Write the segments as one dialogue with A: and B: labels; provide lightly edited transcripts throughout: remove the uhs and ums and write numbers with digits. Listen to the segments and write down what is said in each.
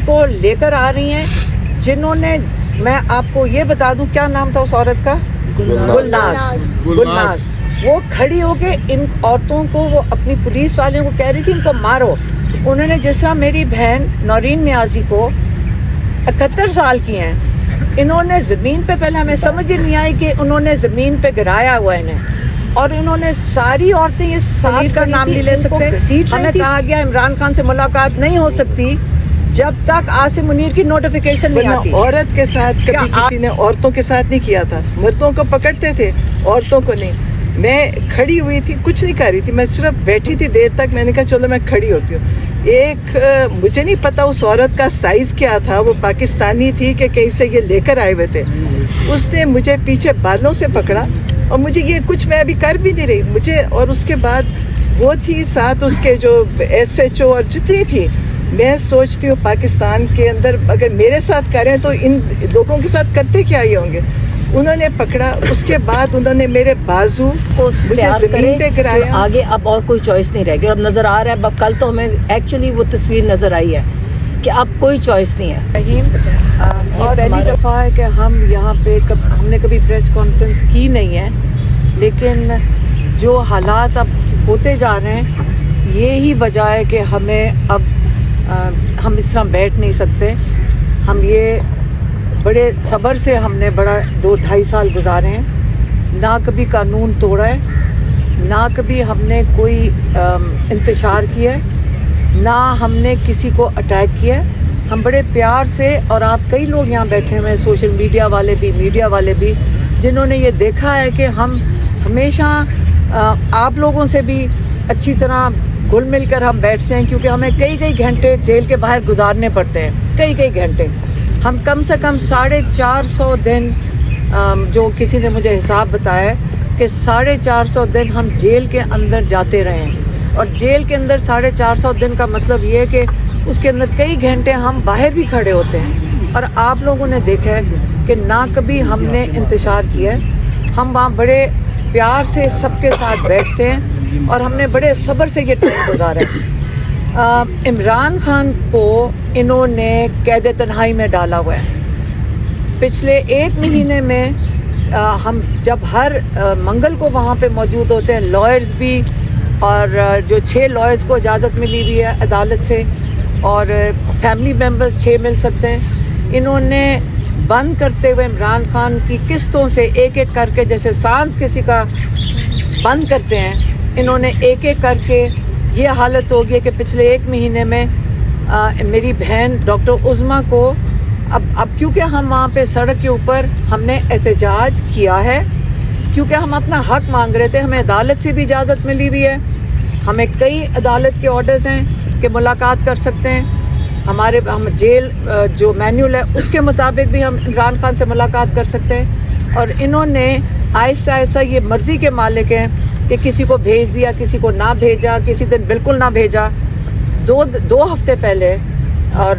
A: کو لے کر آ رہی ہیں جنہوں نے, میں آپ کو یہ بتا دوں کیا نام تھا اس عورت کا, گلناز. وہ کھڑی ہو کے ان عورتوں کو, وہ اپنی پولیس والوں کو کہہ رہی تھی ان کو مارو. انہوں نے جس طرح میری بہن نورین نیازی کو 71 سال کی ہیں, انہوں نے زمین پہ, پہلے ہمیں سمجھ نہیں آئی کہ انہوں نے زمین پہ گرایا ہوا انہیں, اور انہوں نے ساری عورتیں, یہ سمیر کا نام نہیں لے سکتے, ہمیں کہا گیا عمران خان سے ملاقات نہیں ہو سکتی جب تک عاصم منیر کی نوٹیفیکیشن نہیں آتی.
B: عورت کے ساتھ کبھی کسی نے عورتوں کے ساتھ نہیں کیا تھا, مردوں کو پکڑتے تھے, عورتوں کو نہیں. میں کھڑی ہوئی تھی, کچھ نہیں کر رہی تھی, میں صرف بیٹھی تھی دیر تک. میں نے کہا چلو میں کھڑی ہوتی ہوں. ایک مجھے نہیں پتا اس عورت کا سائز کیا تھا, وہ پاکستانی تھی کہ کہیں سے یہ لے کر آئے ہوئے تھے. اس نے مجھے پیچھے بالوں سے پکڑا, اور مجھے یہ کچھ میں ابھی کر بھی نہیں رہی مجھے. اور اس کے بعد وہ تھی ساتھ اس کے جو SHO اور جتنی تھی. میں سوچتی ہوں پاکستان کے اندر اگر میرے ساتھ کریں تو ان لوگوں کے ساتھ کرتے کیا ہی ہوں گے. انہوں نے پکڑا, اس کے بعد انہوں نے میرے بازو مجھے زمین پہ گرایا.
C: آگے اب اور کوئی چوائس نہیں رہ گئی, اب نظر آ رہا ہے, اب کل تو ہمیں ایکچولی وہ تصویر نظر آئی ہے کہ اب کوئی چوائس نہیں ہے.
A: اور پہلی دفعہ ہے کہ ہم یہاں پہ ہم نے کبھی پریس کانفرنس کی نہیں ہے, لیکن جو حالات اب ہوتے جا رہے ہیں یہی وجہ ہے کہ ہمیں اب ہم اس طرح بیٹھ نہیں سکتے. ہم یہ بڑے صبر سے ہم نے بڑا 2-2.5 سال گزارے ہیں, نہ کبھی قانون توڑا ہے, نہ کبھی ہم نے کوئی انتشار کیا ہے, نہ ہم نے کسی کو اٹیک کیا ہے. ہم بڑے پیار سے, اور آپ کئی لوگ یہاں بیٹھے ہوئے ہیں, سوشل میڈیا والے بھی, میڈیا والے بھی, جنہوں نے یہ دیکھا ہے کہ ہم ہمیشہ آپ لوگوں سے بھی اچھی طرح گھل مل کر ہم بیٹھتے ہیں, کیونکہ ہمیں کئی گھنٹے جیل کے باہر گزارنے پڑتے ہیں, کئی گھنٹے. ہم کم سے کم 450 دن, جو کسی نے مجھے حساب بتایا ہے کہ 450 دن ہم جیل کے اندر جاتے رہے ہیں. اور جیل کے اندر 450 دن کا مطلب یہ ہے کہ اس کے اندر کئی گھنٹے ہم باہر بھی کھڑے ہوتے ہیں. اور آپ لوگوں نے دیکھا ہے کہ نہ کبھی ہم نے انتشار کیا ہے, ہم وہاں بڑے پیار سے سب کے ساتھ بیٹھتے ہیں, اور ہم نے بڑے صبر سے یہ ٹائم گزارا ہے. عمران خان کو انہوں نے قید تنہائی میں ڈالا ہوا ہے. پچھلے 1 مہینے میں ہم جب ہر منگل کو وہاں پہ موجود ہوتے ہیں, لائرز بھی, اور جو 6 لائرز کو اجازت ملی ہوئی ہے عدالت سے, اور فیملی ممبرز 6 مل سکتے ہیں. انہوں نے بند کرتے ہوئے عمران خان کی قسطوں سے ایک کر کے, جیسے سانس کسی کا بند کرتے ہیں, انہوں نے ایک کر کے یہ حالت ہو گئی کہ پچھلے 1 مہینے میں میری بہن ڈاکٹر عظمیٰ کو اب کیونکہ ہم وہاں پہ سڑک کے اوپر ہم نے احتجاج کیا ہے, کیونکہ ہم اپنا حق مانگ رہے تھے. ہمیں عدالت سے بھی اجازت ملی ہوئی ہے, ہمیں کئی عدالت کے آرڈرز ہیں کہ ملاقات کر سکتے ہیں. ہم جیل جو مینیول ہے اس کے مطابق بھی ہم عمران خان سے ملاقات کر سکتے ہیں. اور انہوں نے آہستہ آہستہ, یہ مرضی کے مالک ہیں کہ کسی کو بھیج دیا, کسی کو نہ بھیجا, کسی دن بالکل نہ بھیجا. 2 ہفتے پہلے اور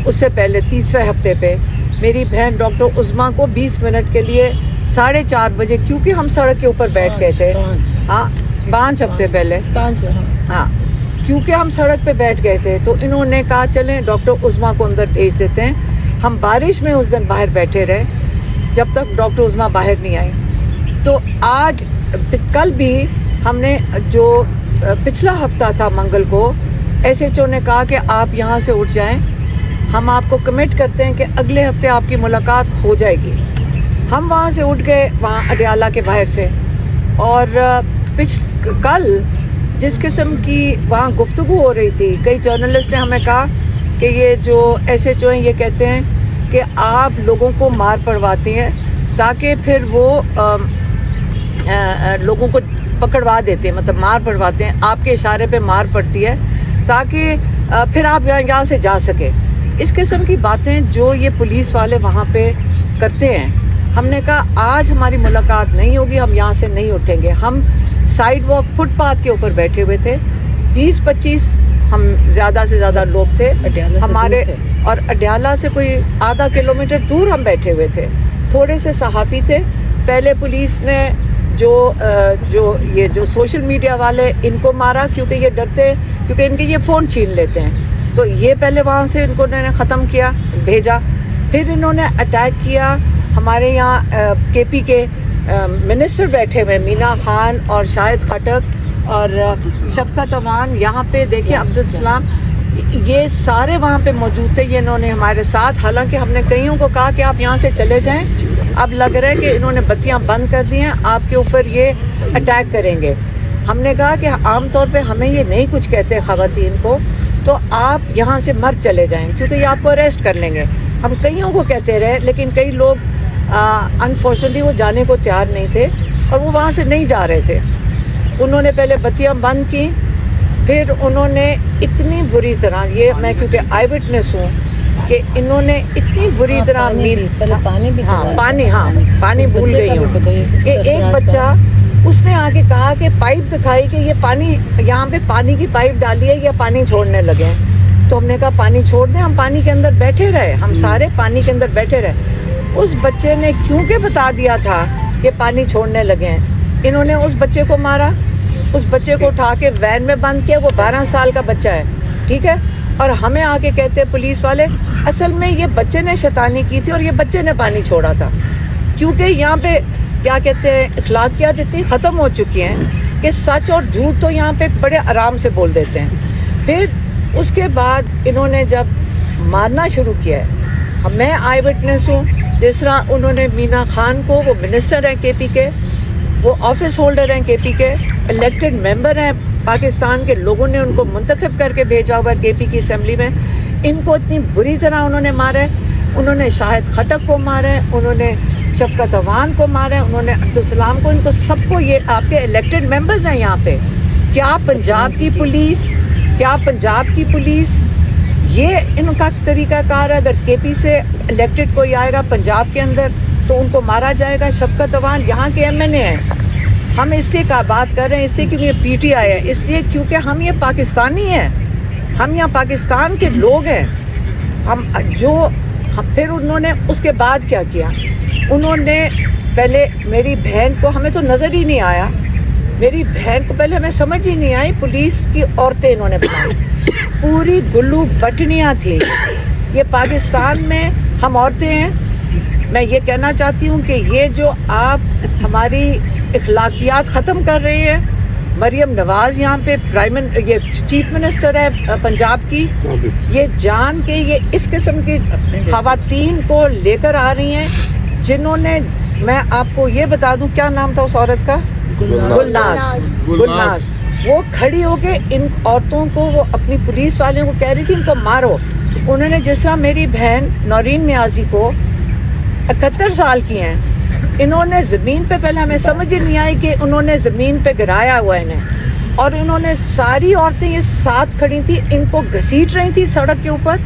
A: اس سے پہلے تیسرے ہفتے پہ میری بہن ڈاکٹر عظمیٰ کو 20 منٹ کے لیے 4:30 بجے, کیونکہ ہم سڑک کے اوپر بیٹھ گئے تھے, ہاں 5 ہفتے پہلے, ہاں کیونکہ ہم سڑک پہ بیٹھ گئے تھے, تو انہوں نے کہا چلیں ڈاکٹر عظمیٰ کو اندر بھیج دیتے ہیں. ہم بارش میں اس دن باہر بیٹھے رہے جب تک ڈاکٹر عظمیٰ باہر نہیں آئی. تو آج کل بھی ہم نے, جو پچھلا ہفتہ تھا منگل کو, SHO نے کہا کہ آپ یہاں سے اٹھ جائیں, ہم آپ کو کمٹ کرتے ہیں کہ اگلے ہفتے آپ کی ملاقات ہو جائے گی. ہم وہاں سے اٹھ گئے, وہاں اڈیالہ کے باہر سے, اور کل جس قسم کی وہاں گفتگو ہو رہی تھی, کئی جرنلسٹ نے ہمیں کہا کہ یہ جو SHO ہیں یہ کہتے ہیں کہ آپ لوگوں کو مار پڑواتے ہیں تاکہ پھر وہ لوگوں کو پکڑوا دیتے ہیں, مطلب مار پڑواتے ہیں, آپ کے اشارے پہ مار پڑتی ہے تاکہ پھر آپ یہاں سے جا سکیں. اس قسم کی باتیں جو یہ پولیس والے وہاں پہ کرتے ہیں. ہم نے کہا آج ہماری ملاقات نہیں ہوگی, ہم یہاں سے نہیں اٹھیں گے. ہم سائیڈ واک فٹ پاتھ کے اوپر بیٹھے ہوئے تھے, 20-25 ہم زیادہ سے زیادہ لوگ تھے ہمارے, اور اڈیالہ سے کوئی آدھا کلومیٹر دور ہم بیٹھے ہوئے تھے. تھوڑے سے صحافی تھے. پہلے پولیس نے جو سوشل میڈیا والے ان کو مارا, کیونکہ یہ ڈرتے, کیونکہ ان کے یہ فون چھین لیتے ہیں. تو یہ پہلے وہاں سے ان کو انہوں نے ختم کیا, بھیجا. پھر انہوں نے اٹیک کیا ہمارے یہاں کے پی کے منسٹر بیٹھے ہوئے, مینا خان اور شاہد خٹک اور شفقت امان. یہاں پہ دیکھیں عبدالسلام, یہ سارے وہاں پہ موجود تھے. یہ انہوں نے ہمارے ساتھ, حالانکہ ہم نے کئیوں کو کہا کہ آپ یہاں سے چلے جائیں, اب لگ رہا ہے کہ انہوں نے بتیاں بند کر دی ہیں, آپ کے اوپر یہ اٹیک کریں گے. ہم نے کہا کہ عام طور پہ ہمیں یہ نہیں کچھ کہتے خواتین کو, تو آپ یہاں سے مر چلے جائیں کیونکہ یہ آپ کو اریسٹ کر لیں گے. ہم کئیوں کو کہتے رہے, لیکن کئی لوگ انفارچونیٹلی وہ جانے کو تیار نہیں تھے اور وہ وہاں سے نہیں جا رہے تھے. انہوں نے پہلے بتیاں بند کی, پھر انہوں نے اتنی بری طرح, یہ میں کیونکہ آئی وٹنس ہوں, کہ انہوں نے اتنی بری طرح پانی بھول گئی ہوں کہ ایک بچہ اس نے آ کے کہا کہ پائپ دکھائی کہ یہ پانی, یہاں پہ پانی کی پائپ ڈالی ہے یا پانی چھوڑنے لگے ہیں. تو ہم نے کہا پانی چھوڑ دیں, ہم پانی کے اندر بیٹھے رہے, ہم سارے پانی کے اندر بیٹھے رہے. اس بچے نے کیونکہ بتا دیا تھا کہ پانی چھوڑنے لگے ہیں, انہوں نے اس بچے کو مارا. اس بچے کو اٹھا کے وین میں بند کیا, وہ 12 سال کا بچہ ہے, ٹھیک ہے. اور ہمیں آ کے کہتے پولیس والے اصل میں یہ بچے نے شیطانی کی تھی اور یہ بچے نے پانی چھوڑا تھا, کیونکہ یہاں پہ کیا کہتے ہیں اخلاقیات اتنی ختم ہو چکی ہیں کہ سچ اور جھوٹ تو یہاں پہ بڑے آرام سے بول دیتے ہیں. پھر اس کے بعد انہوں نے جب مارنا شروع کیا ہے, میں آئی وٹنس ہوں, جس طرح انہوں نے مینا خان کو, وہ منسٹر ہیں کے پی کے, وہ آفس ہولڈر ہیں کے پی کے, الیکٹڈ ممبر ہیں پاکستان کے, لوگوں نے ان کو منتخب کر کے بھیجا ہوا ہے کے پی کی اسمبلی میں, ان کو اتنی بری طرح انہوں نے مارا ہے. انہوں نے شاہد خٹک کو مارا ہے, انہوں نے شفقت امان کو مارا ہے, انہوں نے عبدالسلام کو, ان کو سب کو. یہ آپ کے الیکٹڈ ممبرز ہیں یہاں پہ. کیا پنجاب کی پولیس یہ ان کا طریقہ کار ہے؟ اگر کے پی سے الیکٹڈ کوئی آئے گا پنجاب کے اندر تو ان کو مارا جائے گا. شفقت امان یہاں کے ایم این اے ہیں. ہم اس سے کا بات کر رہے ہیں, اس سے کیونکہ یہ پی ٹی آئی ہے, اس لیے کیونکہ ہم یہ پاکستانی ہیں, ہم یہاں پاکستان کے لوگ ہیں. پھر انہوں نے اس کے بعد کیا کیا, انہوں نے پہلے میری بہن کو, ہمیں تو نظر ہی نہیں آیا, میری بہن کو پہلے ہمیں سمجھ ہی نہیں آئی, پولیس کی عورتیں انہوں نے بنائی, پوری گلو بٹنیاں تھیں. یہ پاکستان میں ہم عورتیں ہیں. میں یہ کہنا چاہتی ہوں کہ یہ جو آپ ہماری اخلاقیات ختم کر رہے ہیں, مریم نواز یہاں پہ یہ چیف منسٹر ہے پنجاب کی, یہ جان کے یہ اس قسم کی خواتین کو لے کر آ رہی ہیں, جنہوں نے, میں آپ کو یہ بتا دوں کیا نام تھا اس عورت کا, گلناز. وہ کھڑی ہو کے ان عورتوں کو, وہ اپنی پولیس والوں کو کہہ رہی تھی ان کو مارو. انہوں نے جس طرح میری بہن نورین نیازی کو 71 سال کی ہیں, انہوں نے زمین پہ, پہلے ہمیں سمجھ ہی نہیں آئی کہ انہوں نے زمین پہ گرایا ہوا انہیں, اور انہوں نے ساری عورتیں یہ ساتھ کھڑی تھیں, ان کو گھسیٹ رہی تھی سڑک کے اوپر.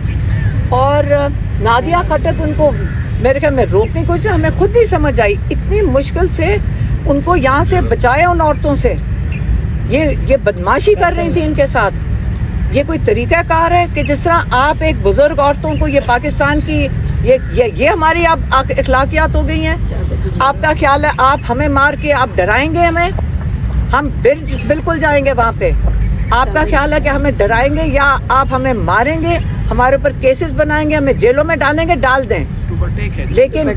A: اور نادیہ خٹک ان کو میرے خیال میں روکنے کی کوشش, ہمیں خود نہیں سمجھ آئی, اتنی مشکل سے ان کو یہاں سے بچایا ان عورتوں سے. یہ بدماشی کر رہی تھی ان کے ساتھ. یہ کوئی طریقہ کار ہے کہ جس طرح آپ ایک بزرگ عورتوں کو, یہ پاکستان کی یہ ہماری آپ اخلاقیات ہو گئی ہیں. آپ کا خیال ہے آپ ہمیں مار کے آپ ڈرائیں گے ہمیں, ہم بالکل جائیں گے وہاں پہ. آپ کا خیال ہے کہ ہمیں ڈرائیں گے یا آپ ہمیں ماریں گے, ہمارے اوپر کیسز بنائیں گے, ہمیں جیلوں میں ڈالیں گے, ڈال دیں. لیکن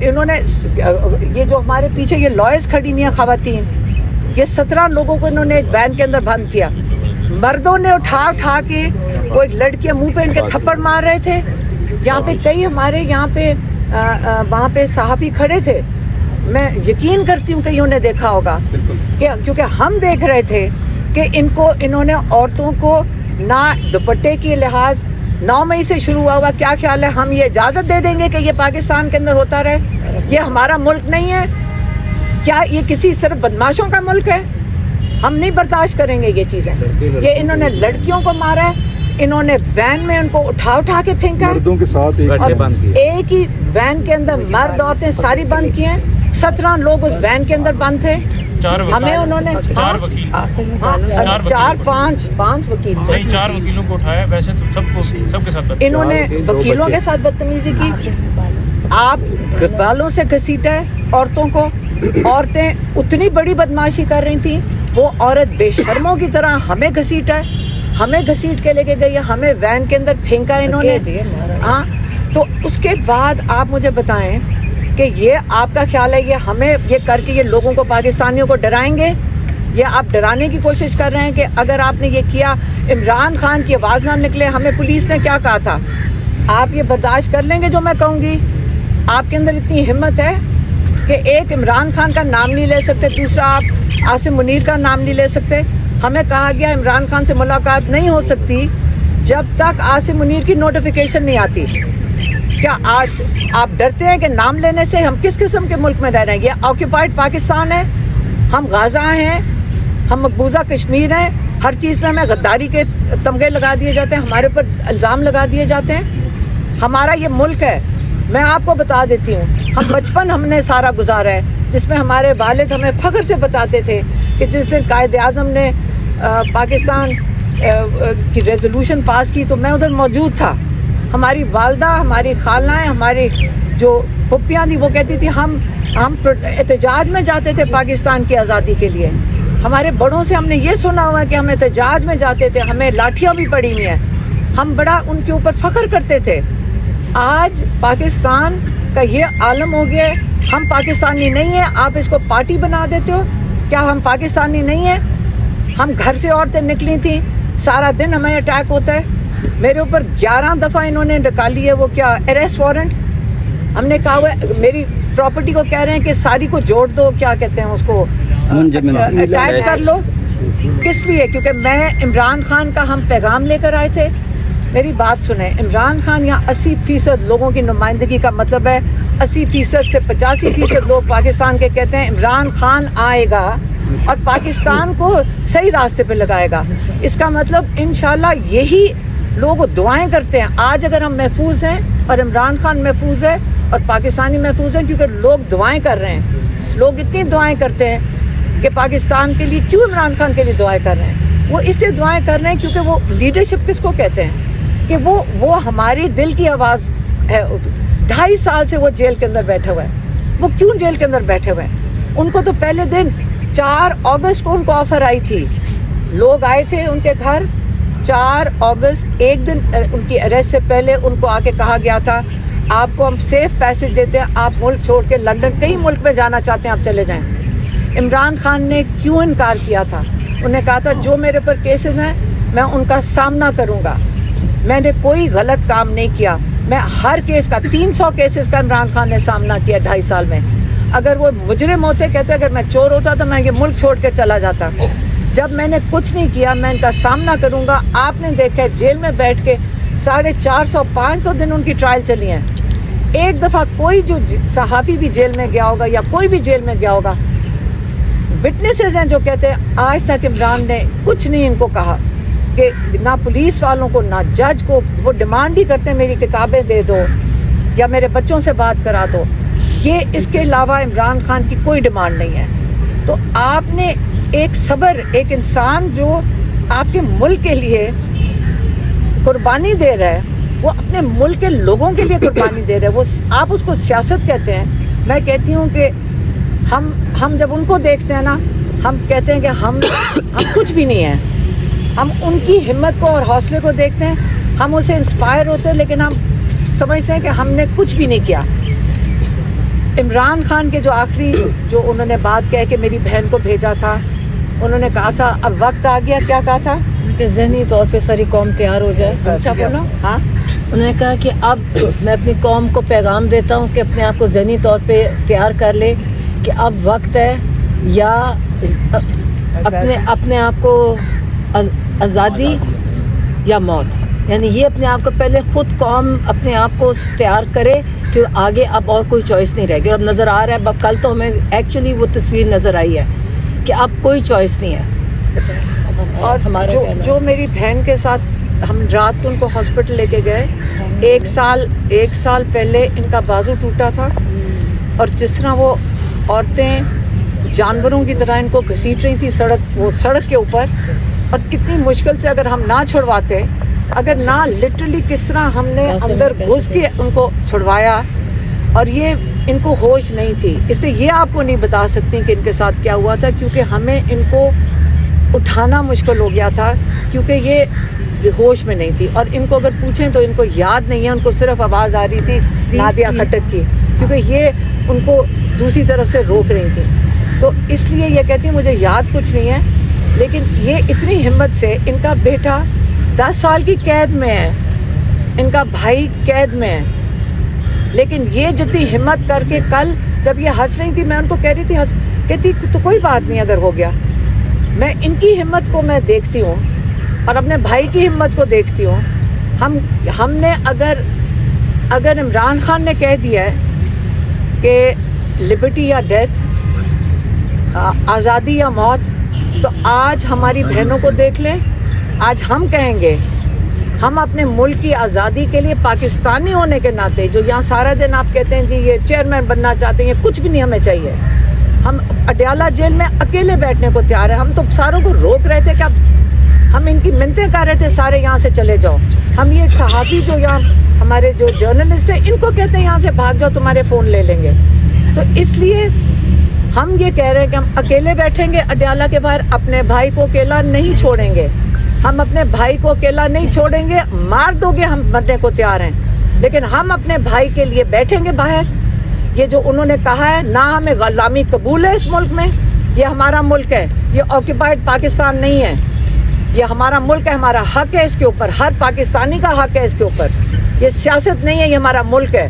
A: انہوں نے یہ جو ہمارے پیچھے یہ لائرز کھڑی ہوئی ہیں خواتین, یہ 17 لوگوں کو انہوں نے وین کے اندر بند کیا. مردوں نے اٹھا کے, وہ ایک لڑکیاں منہ پہ ان کے تھپڑ مار رہے تھے. یہاں پہ کئی ہمارے یہاں پہ وہاں پہ صحافی کھڑے تھے, میں یقین کرتی ہوں کہ انہوں نے دیکھا ہوگا, کیونکہ ہم دیکھ رہے تھے کہ انہوں نے عورتوں کو نہ دوپٹے کی لحاظ 9 مئی سے شروع ہوا. کیا خیال ہے ہم یہ اجازت دے دیں گے کہ یہ پاکستان کے اندر ہوتا رہے؟ یہ ہمارا ملک نہیں ہے کیا؟ یہ کسی صرف بدماشوں کا ملک ہے؟ ہم نہیں برداشت کریں گے یہ چیزیں. یہ انہوں نے لڑکیوں کو مارا ہے, انہوں نے وین میں ان کو اٹھا کے پھینکا,
D: مردوں کے ساتھ
A: ایک ہی وین کے اندر مرد عورتیں ساری بند کی ہیں. 17 لوگ اس وین کے اندر بند تھے. ہمیں انہوں نے 4 5
E: وکیلوں کو اٹھایا. ویسے تو سب کے ساتھ
A: انہوں نے وکیلوں کے ساتھ بدتمیزی کی. آپ بالوں سے گھسیٹا ہے عورتوں کو. عورتیں اتنی بڑی بدماشی کر رہی تھیں, وہ عورت بے شرموں کی طرح ہمیں گھسیٹا ہے. ہمیں گھسیٹ کے لے کے گئی, ہمیں وین کے اندر پھینکا انہوں نے. ہاں, تو اس کے بعد آپ مجھے بتائیں کہ یہ آپ کا خیال ہے یہ ہمیں یہ کر کے یہ لوگوں کو, پاکستانیوں کو ڈرائیں گے؟ یہ آپ ڈرانے کی کوشش کر رہے ہیں کہ اگر آپ نے یہ کیا, عمران خان کی آواز نہ نکلے. ہمیں پولیس نے کیا کہا تھا, آپ یہ برداشت کر لیں گے جو میں کہوں گی؟ آپ کے اندر اتنی ہمت ہے کہ ایک عمران خان کا نام نہیں لے سکتے, دوسرا آپ عاصم منیر کا نام نہیں لے سکتے. ہمیں کہا گیا عمران خان سے ملاقات نہیں ہو سکتی جب تک عاصم منیر کی نوٹیفیکیشن نہیں آتی. کیا آج آپ ڈرتے ہیں کہ نام لینے سے؟ ہم کس قسم کے ملک میں رہ رہے ہیں؟ یہ آکوپائڈ پاکستان ہے, ہم غازہ ہیں, ہم مقبوضہ کشمیر ہیں. ہر چیز پہ ہمیں غداری کے تمغے لگا دیے جاتے ہیں, ہمارے اوپر الزام لگا دیے جاتے ہیں. ہمارا یہ ملک ہے, میں آپ کو بتا دیتی ہوں, ہم بچپن ہم نے سارا گزارا ہے جس میں ہمارے والد ہمیں فخر سے بتاتے تھے کہ جس دن قائد اعظم نے پاکستان کی ریزولوشن پاس کی تو میں ادھر موجود تھا. ہماری والدہ, ہماری خالائیں, ہماری جو پھپھیاں تھیں وہ کہتی تھی ہم احتجاج میں جاتے تھے پاکستان کی آزادی کے لیے. ہمارے بڑوں سے ہم نے یہ سنا ہوا ہے کہ ہم احتجاج میں جاتے تھے, ہمیں لاٹھیاں بھی پڑی ہوئی ہیں, ہم بڑا ان کے اوپر فخر کرتے تھے. آج پاکستان کا یہ عالم ہو گیا ہے, ہم پاکستانی نہیں ہیں, آپ اس کو پارٹی بنا دیتے ہو. کیا ہم پاکستانی نہیں ہیں؟ ہم گھر سے عورتیں نکلی تھیں, سارا دن ہمیں اٹیک ہوتا ہے. میرے اوپر 11 دفعہ انہوں نے نکالی ہے وہ کیا اریسٹ وارنٹ. ہم نے کہا ہوا ہے, میری پراپرٹی کو کہہ رہے ہیں کہ ساری کو جوڑ دو, کیا کہتے ہیں اس کو, اٹیچ کر لو. کس لیے؟ کیونکہ میں عمران خان کا ہم پیغام لے کر آئے تھے. میری بات سنیں, عمران خان یہاں 80% لوگوں کی نمائندگی کا مطلب ہے 80% سے 85% لوگ پاکستان کے کہتے ہیں عمران خان آئے گا اور پاکستان کو صحیح راستے پہ لگائے گا. اس کا مطلب انشاءاللہ یہی لوگ دعائیں کرتے ہیں. آج اگر ہم محفوظ ہیں اور عمران خان محفوظ ہے اور پاکستانی محفوظ ہیں کیونکہ لوگ دعائیں کر رہے ہیں. لوگ اتنی دعائیں کرتے ہیں کہ پاکستان کے لیے, کیوں عمران خان کے لیے دعائیں کر رہے ہیں؟ وہ اس لیے دعائیں کر رہے ہیں کیونکہ وہ لیڈرشپ کس کو کہتے ہیں کہ وہ ہماری دل کی آواز ہے. 2.5 سال سے وہ جیل کے اندر بیٹھے ہوئے ہیں. وہ کیوں جیل کے اندر بیٹھے ہوئے ہیں؟ ان کو تو پہلے دن 4 اگست کو ان کو آفر آئی تھی, لوگ آئے تھے ان کے گھر 4 اگست, ایک دن ان کی اریسٹ سے پہلے ان کو آ کے کہا گیا تھا آپ کو ہم سیف پیسج دیتے ہیں, آپ ملک چھوڑ کے لندن کئی ملک میں جانا چاہتے ہیں آپ چلے جائیں. عمران خان نے کیوں انکار کیا تھا؟ انہوں نے کہا تھا جو میرے پر کیسز ہیں میں ان کا سامنا کروں گا, میں نے کوئی غلط کام نہیں کیا. میں ہر کیس کا 300 کیسز کا عمران خان نے سامنا کیا 2.5 سال میں. اگر وہ مجرم ہوتے, کہتے اگر میں چور ہوتا تو میں یہ ملک چھوڑ کے چلا جاتا. جب میں نے کچھ نہیں کیا, میں ان کا سامنا کروں گا. آپ نے دیکھا جیل میں بیٹھ کے 450-500 دن ان کی ٹرائل چلی ہیں. ایک دفعہ کوئی جو صحافی بھی جیل میں گیا ہوگا یا کوئی بھی جیل میں گیا ہوگا, وٹنسز ہیں جو کہتے ہیں آج تک عمران نے کچھ نہیں ان کو کہا کہ نہ پولیس والوں کو نہ جج کو. وہ ڈیمانڈ ہی کرتے ہیں میری کتابیں دے دو یا میرے بچوں سے بات کرا دو. یہ اس کے علاوہ عمران خان کی کوئی ڈیمانڈ نہیں ہے. تو آپ نے ایک صبر, ایک انسان جو آپ کے ملک کے لیے قربانی دے رہا ہے, وہ اپنے ملک کے لوگوں کے لیے قربانی دے رہا ہے, وہ آپ اس کو سیاست کہتے ہیں. میں کہتی ہوں کہ ہم جب ان کو دیکھتے ہیں نا, ہم کہتے ہیں کہ ہم کچھ بھی نہیں ہیں. ہم ان کی ہمت کو اور حوصلے کو دیکھتے ہیں, ہم اسے انسپائر ہوتے ہیں, لیکن ہم سمجھتے ہیں کہ ہم نے کچھ بھی نہیں کیا. عمران خان کے جو آخری جو انہوں نے بات کہہ کہ میری بہن کو بھیجا تھا, انہوں نے کہا تھا اب وقت آ گیا, کیا کہا تھا
C: کہ ذہنی طور پہ ساری قوم تیار ہو جائے.
A: اچھا بولو. ہاں,
C: انہوں نے کہا کہ اب میں اپنی قوم کو پیغام دیتا ہوں کہ اپنے آپ کو ذہنی طور پہ تیار کر لے کہ اب وقت ہے یا اپنے آپ کو آزادی یا موت. یعنی یہ اپنے آپ کو پہلے خود قوم اپنے آپ کو تیار کرے کہ آگے اب اور کوئی چوائس نہیں رہے گی. اور اب نظر آ رہا ہے, اب کل تو ہمیں ایکچولی وہ تصویر نظر آئی ہے کہ اب کوئی چوائس نہیں ہے.
A: اور جو میری بہن کے ساتھ ہم رات کو ان کو ہاسپٹل لے کے گئے, 1 سال پہلے ان کا بازو ٹوٹا تھا, اور جس طرح وہ عورتیں جانوروں کی طرح ان کو گھسیٹ رہی تھی سڑک کے اوپر, اور کتنی مشکل سے اگر ہم نہ چھڑواتے, اگر نہ لٹرلی کس طرح ہم نے اندر گھس کے ان کو چھڑوایا, اور یہ ان کو ہوش نہیں تھی. اس لیے یہ آپ کو نہیں بتا سکتی کہ ان کے ساتھ کیا ہوا تھا, کیونکہ ہمیں ان کو اٹھانا مشکل ہو گیا تھا کیونکہ یہ ہوش میں نہیں تھی, اور ان کو اگر پوچھیں تو ان کو یاد نہیں ہے, ان کو صرف آواز آ رہی تھی نادیہ خٹک کی, کیونکہ یہ ان کو دوسری طرف سے روک رہی تھی. تو اس لیے یہ کہتی ہیں مجھے یاد کچھ نہیں ہے, لیکن یہ اتنی ہمت سے, ان کا بیٹا 10 سال کی قید میں ہے, ان کا بھائی قید میں ہے, لیکن یہ جتنی ہمت کر کے کل جب یہ ہنس رہی تھی میں ان کو کہہ رہی تھی کہتی تو کوئی بات نہیں اگر ہو گیا. میں ان کی ہمت کو میں دیکھتی ہوں اور اپنے بھائی کی ہمت کو دیکھتی ہوں. ہم نے اگر عمران خان نے کہہ دیا ہے کہ لبرٹی یا ڈیتھ, آزادی یا موت, تو آج ہماری بہنوں کو دیکھ لیں. آج ہم کہیں گے ہم اپنے ملک کی آزادی کے لیے پاکستانی ہونے کے ناطے, جو یہاں سارا دن آپ کہتے ہیں جی یہ چیئرمین بننا چاہتے ہیں, یہ کچھ بھی نہیں ہمیں چاہیے. ہم اڈیالہ جیل میں اکیلے بیٹھنے کو تیار ہیں. ہم تو ساروں کو روک رہے تھے کہ اب ہم ان کی منتیں کر رہے تھے سارے یہاں سے چلے جاؤ. ہم یہ صحافی جو یہاں ہمارے جو جرنلسٹ ہیں ان کو کہتے ہیں یہاں سے بھاگ جاؤ, تمہارے فون لے لیں گے. تو اس لیے ہم یہ کہہ رہے ہیں کہ ہم اکیلے بیٹھیں گے اڈیالہ کے باہر, اپنے بھائی کو اکیلا نہیں چھوڑیں گے. ہم اپنے بھائی کو اکیلا نہیں چھوڑیں گے. مار دو گے ہم مرنے کو تیار ہیں, لیکن ہم اپنے بھائی کے لیے بیٹھیں گے باہر. یہ جو انہوں نے کہا ہے نہ ہمیں غلامی قبول ہے اس ملک میں, یہ ہمارا ملک ہے, یہ آکوپائڈ پاکستان نہیں ہے, یہ ہمارا ملک ہے, ہمارا حق ہے اس کے اوپر, ہر پاکستانی کا حق ہے اس کے اوپر. یہ سیاست نہیں ہے, یہ ہمارا ملک ہے.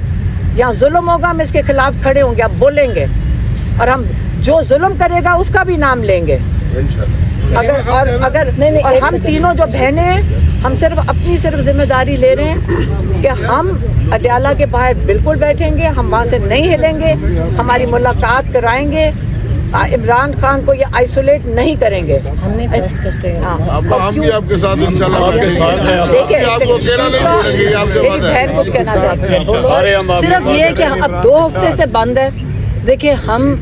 A: یہاں ظلم ہوگا ہم اس کے خلاف کھڑے ہوں گے, اب بولیں گے, اور ہم جو ظلم کرے گا اس کا بھی نام لیں گے. اگر اور ہم تینوں جو بہنیں ہیں ہم صرف اپنی ذمہ داری لے رہے ہیں کہ ہم اڈیالہ کے باہر بالکل بیٹھیں گے, ہم وہاں سے نہیں ہلیں گے, ہماری ملاقات کرائیں گے. عمران خان کو یہ آئسولیٹ نہیں کریں گے.
C: ہم نہیں ٹرسٹ کرتے ہیں.
D: ہم بھی آپ کے ساتھ انشاءاللہ
A: دیکھیں میری بہن کچھ کہنا چاہتی ہے.
C: صرف یہ کہ اب 2 ہفتے سے بند ہے. دیکھیں ہم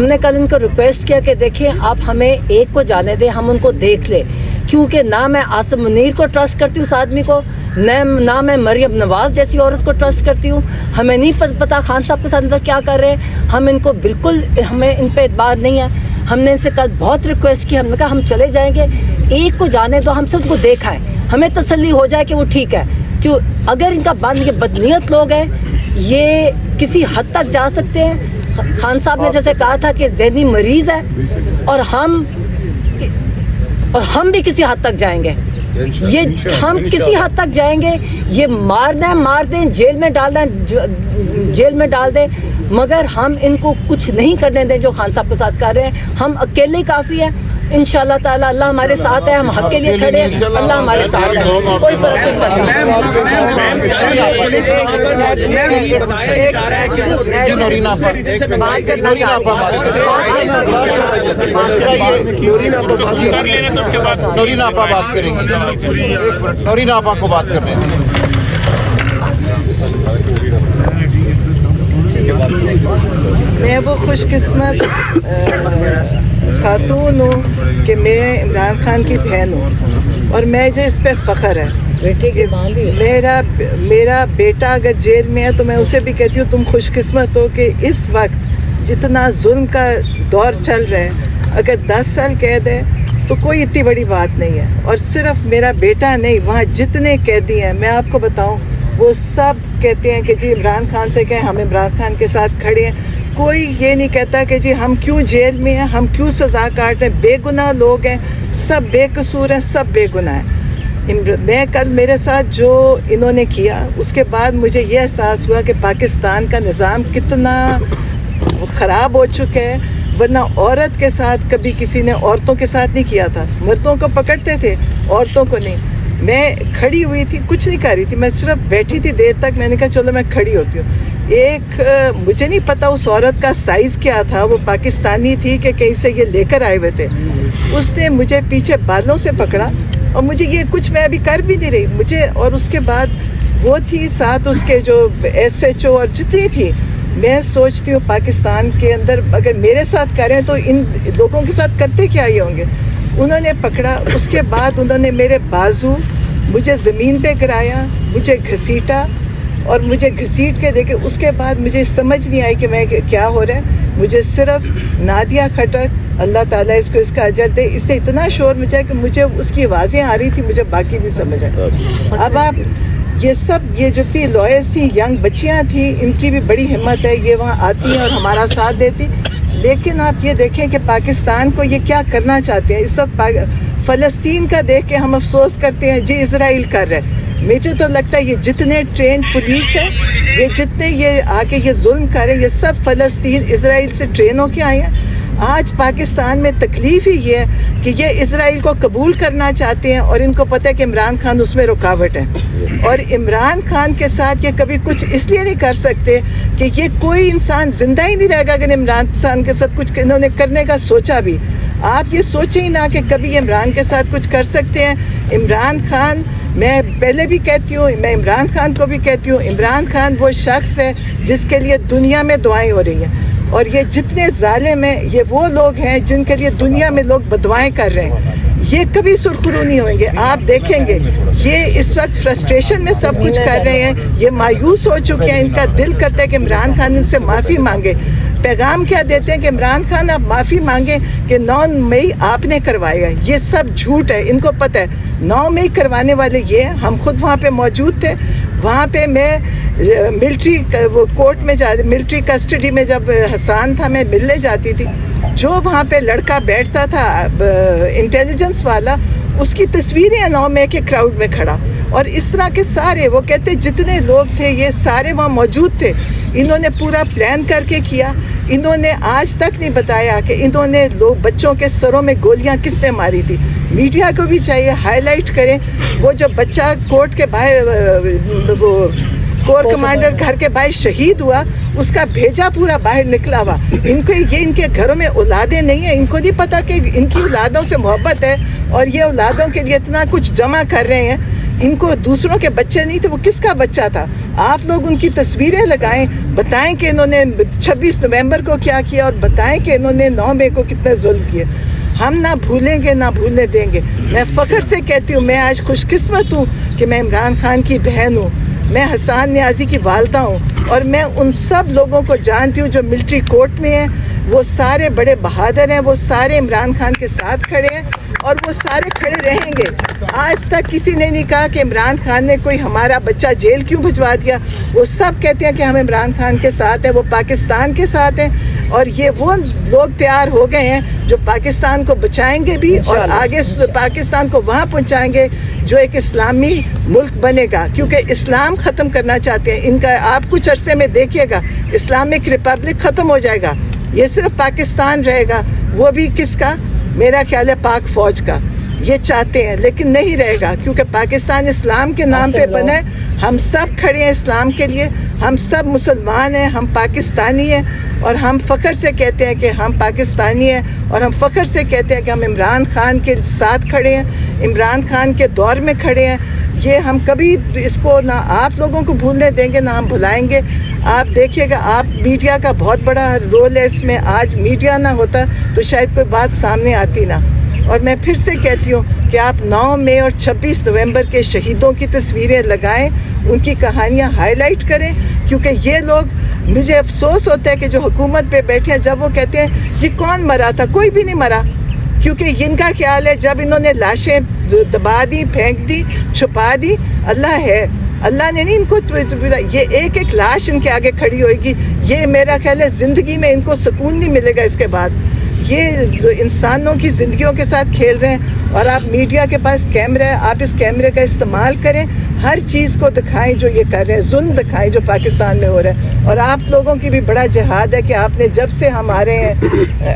C: نے کل ان کو ریکویسٹ کیا کہ دیکھیں آپ ہمیں ایک کو جانے دیں, ہم ان کو دیکھ لیں, کیونکہ نہ میں عاصم منیر کو ٹرسٹ کرتی ہوں اس آدمی کو, نہ میں مریم نواز جیسی عورت کو ٹرسٹ کرتی ہوں. ہمیں نہیں پتا خان صاحب کے ساتھ اندر کیا کر رہے ہیں. ہم ان کو بالکل, ہمیں ان پہ اعتبار نہیں ہے. ہم نے ان سے کل بہت ریکویسٹ کی, ہم نے کہا ہم چلے جائیں گے, ایک کو جانے دو, ہم سب کو دیکھا ہے, ہمیں تسلی ہو جائے کہ وہ ٹھیک ہے. کیوں اگر ان کا بند, یہ بدنیت لوگ ہیں, یہ کسی حد تک جا سکتے ہیں. خان صاحب نے جیسے کہا تھا کہ ذہنی مریض ہے, اور ہم بھی کسی حد تک جائیں گے. یہ ہم کسی حد تک جائیں گے. یہ مار دیں, جیل میں ڈال دیں, مگر ہم ان کو کچھ نہیں کرنے دیں جو خان صاحب کے ساتھ کر رہے ہیں. ہم اکیلے ہی کافی ہیں. انشاءاللہ تعالی اللہ ہمارے ساتھ ہے, ہم حق کے لیے کھڑے ہیں, اللہ ہمارے ساتھ ہے, کوئی فرق نہیں پڑتا.
D: نورین آپا بات کریں گی, نورین آپا کو بات کرنے دیں.
B: میں وہ خوش قسمت خاتون ہوں کہ میں عمران خان کی بہن ہوں, اور مجھے اس پہ فخر ہے.
C: بیٹے کی ماں بھی
B: میرا بیٹا اگر جیل میں ہے تو میں اسے بھی کہتی ہوں تم خوش قسمت ہو کہ اس وقت جتنا ظلم کا دور چل رہا ہے, اگر 10 سال قید ہے تو کوئی اتنی بڑی بات نہیں ہے. اور صرف میرا بیٹا نہیں, وہاں جتنے قیدی ہیں میں آپ کو بتاؤں وہ سب کہتے ہیں کہ جی عمران خان سے کہیں, ہم عمران خان کے ساتھ کھڑے ہیں. کوئی یہ نہیں کہتا کہ جی ہم کیوں جیل میں ہیں, ہم کیوں سزا کاٹ رہے ہیں. بے گناہ لوگ ہیں, سب بے قصور ہیں, سب بے گناہ ہیں. میں کل میرے ساتھ جو انہوں نے کیا, اس کے بعد مجھے یہ احساس ہوا کہ پاکستان کا نظام کتنا خراب ہو چکا ہے. ورنہ عورت کے ساتھ کبھی کسی نے عورتوں کے ساتھ نہیں کیا تھا. مردوں کو پکڑتے تھے, عورتوں کو نہیں. میں کھڑی ہوئی تھی, کچھ نہیں کر رہی تھی, میں صرف بیٹھی تھی دیر تک. میں نے کہا چلو میں کھڑی ہوتی ہوں. مجھے نہیں پتا اس عورت کا سائز کیا تھا, وہ پاکستانی تھی کہ کہیں سے یہ لے کر آئے ہوئے تھے. اس نے مجھے پیچھے بالوں سے پکڑا, اور مجھے یہ کچھ میں ابھی کر بھی نہیں رہی مجھے. اور اس کے بعد وہ تھی ساتھ اس کے جو SHO اور جتنی تھی. میں سوچتی ہوں پاکستان کے اندر اگر میرے ساتھ کریں تو ان لوگوں کے ساتھ کرتے کیا ہی ہوں گے. انہوں نے پکڑا, اس کے بعد انہوں نے میرے بازو مجھے زمین پہ گرایا, مجھے گھسیٹا, اور مجھے گھسیٹ کے دیکھے. اس کے بعد مجھے سمجھ نہیں آئی کہ میں کیا ہو رہا ہے. مجھے صرف نادیہ خٹک اللہ تعالیٰ اس کو اس کا اجر دے. اس سے اتنا شور مچا کہ مجھے اس کی آوازیں آ رہی تھی, مجھے باقی نہیں سمجھ آئی. اب آپ یہ جتنی لائرز تھیں, ینگ بچیاں تھیں, ان کی بھی بڑی ہمت ہے, یہ وہاں آتی ہیں اور ہمارا ساتھ دیتی. لیکن آپ یہ دیکھیں کہ پاکستان کو یہ کیا کرنا چاہتے ہیں اس وقت. فلسطین کا دیکھ کے ہم افسوس کرتے ہیں جی اسرائیل کر رہا ہے. مجھے تو لگتا ہے یہ جتنے ٹرینڈ پولیس ہے, یہ جتنے یہ آ کے یہ ظلم کر رہے ہیں, یہ سب فلسطین اسرائیل سے ٹرین ہو کے آئے ہیں. آج پاکستان میں تکلیف ہی یہ ہے کہ یہ اسرائیل کو قبول کرنا چاہتے ہیں اور ان کو پتہ ہے کہ عمران خان اس میں رکاوٹ ہے. اور عمران خان کے ساتھ یہ کبھی کچھ اس لیے نہیں کر سکتے کہ یہ کوئی انسان زندہ ہی نہیں رہے گا اگر عمران خان کے ساتھ کچھ انہوں نے کرنے کا سوچا بھی. آپ یہ سوچیں ہی نہ کہ کبھی عمران کے ساتھ کچھ کر سکتے ہیں. عمران خان, میں پہلے بھی کہتی ہوں, میں عمران خان کو بھی کہتی ہوں, عمران خان وہ شخص ہے جس کے لیے دنیا میں دعائیں ہو رہی ہیں. اور یہ جتنے ظالم ہیں یہ وہ لوگ ہیں جن کے لیے دنیا میں لوگ بددعائیں کر رہے ہیں. یہ کبھی سرخرو نہیں ہوئیں گے. آپ دیکھیں گے یہ اس وقت فرسٹریشن میں سب کچھ کر رہے ہیں, یہ مایوس ہو چکے ہیں. ان کا دل کرتا ہے کہ عمران خان ان سے معافی مانگے. پیغام کیا دیتے ہیں کہ عمران خان آپ معافی مانگیں کہ 9 مئی آپ نے کروایا. یہ سب جھوٹ ہے, ان کو پتہ ہے 9 مئی کروانے والے یہ ہیں. ہم خود وہاں پہ موجود تھے. وہاں پہ میں ملٹری کورٹ میں ملٹری کسٹڈی میں جب حسان تھا میں ملنے جاتی تھی. جو وہاں پہ لڑکا بیٹھتا تھا انٹیلیجنس والا, اس کی تصویریں 9 مئی کے کراؤڈ میں کھڑا. اور اس طرح کے سارے وہ کہتے جتنے لوگ تھے یہ سارے وہاں موجود تھے. انہوں نے پورا پلان کر کے کیا. انہوں نے آج تک نہیں بتایا کہ انہوں نے لوگ بچوں کے سروں میں گولیاں کس نے ماری تھی. میڈیا کو بھی چاہیے ہائی لائٹ کریں. وہ جو بچہ کورٹ کے باہر وہ کور کمانڈر گھر کے باہر شہید ہوا, اس کا بھیجا پورا باہر نکلا ہوا. ان کو یہ ان کے گھروں میں اولادیں نہیں ہیں, ان کو نہیں پتا کہ ان کی اولادوں سے محبت ہے اور یہ اولادوں کے لیے اتنا کچھ جمع کر رہے ہیں. ان کو دوسروں کے بچے نہیں تھے, وہ کس کا بچہ تھا. آپ لوگ ان کی تصویریں لگائیں, بتائیں کہ انہوں نے 26 نومبر کو کیا کیا اور بتائیں کہ انہوں نے 9 مئی کو کتنے ظلم کیے. ہم نہ بھولیں گے نہ بھولنے دیں گے. میں فخر سے کہتی ہوں میں آج خوش قسمت ہوں کہ میں عمران خان کی بہن ہوں, میں حسان نیازی کی والدہ ہوں, اور میں ان سب لوگوں کو جانتی ہوں جو ملٹری کورٹ میں ہیں. وہ سارے بڑے بہادر ہیں, وہ سارے عمران خان کے ساتھ کھڑے ہیں اور وہ سارے کھڑے رہیں گے. آج تک کسی نے نہیں کہا کہ عمران خان نے کوئی ہمارا بچہ جیل کیوں بھجوا دیا. وہ سب کہتے ہیں کہ ہم عمران خان کے ساتھ ہیں, وہ پاکستان کے ساتھ ہیں. اور یہ وہ لوگ تیار ہو گئے ہیں جو پاکستان کو بچائیں گے بھی اور آگے پاکستان کو وہاں پہنچائیں گے جو ایک اسلامی ملک بنے گا. کیونکہ اسلام ختم کرنا چاہتے ہیں ان کا. آپ کچھ عرصے میں دیکھیے گا اسلامک ریپبلک ختم ہو جائے گا, یہ صرف پاکستان رہے گا. وہ بھی کس کا؟ میرا خیال ہے پاک فوج کا. یہ چاہتے ہیں لیکن نہیں رہے گا کیونکہ پاکستان اسلام کے نام پہ بنا ہے. ہم سب کھڑے ہیں اسلام کے لیے, ہم سب مسلمان ہیں, ہم پاکستانی ہیں اور ہم فخر سے کہتے ہیں کہ ہم پاکستانی ہیں, اور ہم فخر سے کہتے ہیں کہ ہم عمران خان کے ساتھ کھڑے ہیں, عمران خان کے دور میں کھڑے ہیں. یہ ہم کبھی اس کو نہ آپ لوگوں کو بھولنے دیں گے نہ ہم بھلائیں گے. آپ دیکھیے گا, آپ میڈیا کا بہت بڑا رول ہے اس میں. آج میڈیا نہ ہوتا تو شاید کوئی بات سامنے آتی نہ. اور میں پھر سے کہتی ہوں کہ آپ 9 مئی اور 26 نومبر کے شہیدوں کی تصویریں لگائیں, ان کی کہانیاں ہائی لائٹ کریں. کیونکہ یہ لوگ, مجھے افسوس ہوتا ہے کہ جو حکومت پہ بیٹھے ہیں جب وہ کہتے ہیں جی کون مرا تھا, کوئی بھی نہیں مرا. کیونکہ ان کا خیال ہے جب انہوں نے لاشیں دبا دی, پھینک دی, چھپا دی, اللہ ہے, اللہ نے نہیں ان کو. یہ ایک ایک لاش ان کے آگے کھڑی ہوئے گی. یہ میرا خیال ہے زندگی میں ان کو سکون نہیں ملے گا اس کے بعد. یہ انسانوں کی زندگیوں کے ساتھ کھیل رہے ہیں. اور آپ میڈیا کے پاس کیمرہ ہے, آپ اس کیمرے کا استعمال کریں, ہر چیز کو دکھائیں جو یہ کر رہے ہیں, ظلم دکھائیں جو پاکستان میں ہو رہا ہے. اور آپ لوگوں کی بھی بڑا جہاد ہے کہ آپ نے جب سے ہمارے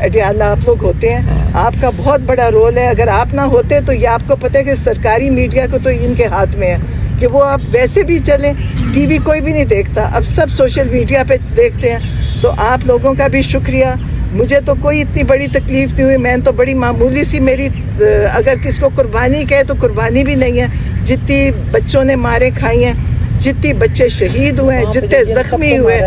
B: اڈیالہ آپ لوگ ہوتے ہیں, آپ کا بہت بڑا رول ہے. اگر آپ نہ ہوتے تو یہ آپ کو پتہ ہے کہ سرکاری میڈیا کو تو ان کے ہاتھ میں ہے کہ وہ آپ ویسے بھی چلیں, ٹی وی کوئی بھی نہیں دیکھتا, اب سب سوشل میڈیا پہ دیکھتے ہیں. تو آپ لوگوں کا بھی شکریہ. مجھے تو کوئی اتنی بڑی تکلیف نہیں ہوئی, میں تو بڑی معمولی سی, میری اگر کس کو قربانی کہے تو قربانی بھی نہیں ہے. جتنی بچوں نے مارے کھائی ہیں, جتنی بچے شہید ہوئے ہیں, جتنے زخمی ہوئے,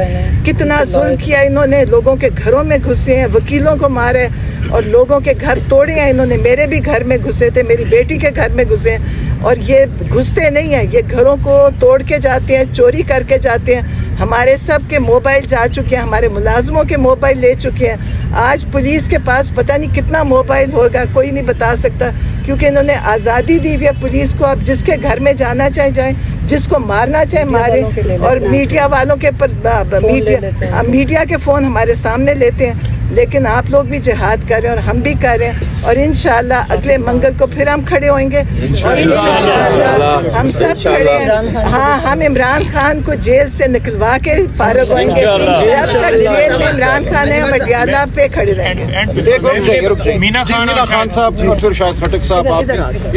B: کتنا ظلم کیا انہوں نے. لوگوں کے گھروں میں گھسے ہیں, وکیلوں کو مارے اور لوگوں کے گھر توڑے ہیں انہوں نے. میرے بھی گھر میں گھسے تھے, میری بیٹی کے گھر میں گھسے ہیں. اور یہ گھستے نہیں ہیں, یہ گھروں کو توڑ کے جاتے ہیں, چوری کر کے جاتے ہیں. ہمارے سب کے موبائل جا چکے ہیں, ہمارے ملازموں کے موبائل لے چکے ہیں. آج پولیس کے پاس پتہ نہیں کتنا موبائل ہوگا, کوئی نہیں بتا سکتا, کیونکہ انہوں نے آزادی دی ہوئی ہے پولیس کو. اب جس کے گھر میں جانا چاہے جائیں, جس کو مارنا چاہے مارے. اور میڈیا والوں کے میڈیا کے فون ہمارے سامنے لیتے ہیں. لیکن آپ لوگ بھی جہاد کر رہے ہیں اور ہم بھی کر رہے ہیں, اور انشاءاللہ اگلے منگل کو پھر ہم کھڑے ہوئیں گے. اور انشاءاللہ ہم سب کھڑے ہیں. ہاں, ہم عمران خان کو جیل سے نکلوا کے فارغ ہوئیں گے. جب تک جیل میں عمران خان ہے, مٹیالہ پہ کھڑے رہیں گے.
D: ایک رک جائیے,
E: مینا خان
D: صاحب اور پھر شاہد خٹک صاحب آپ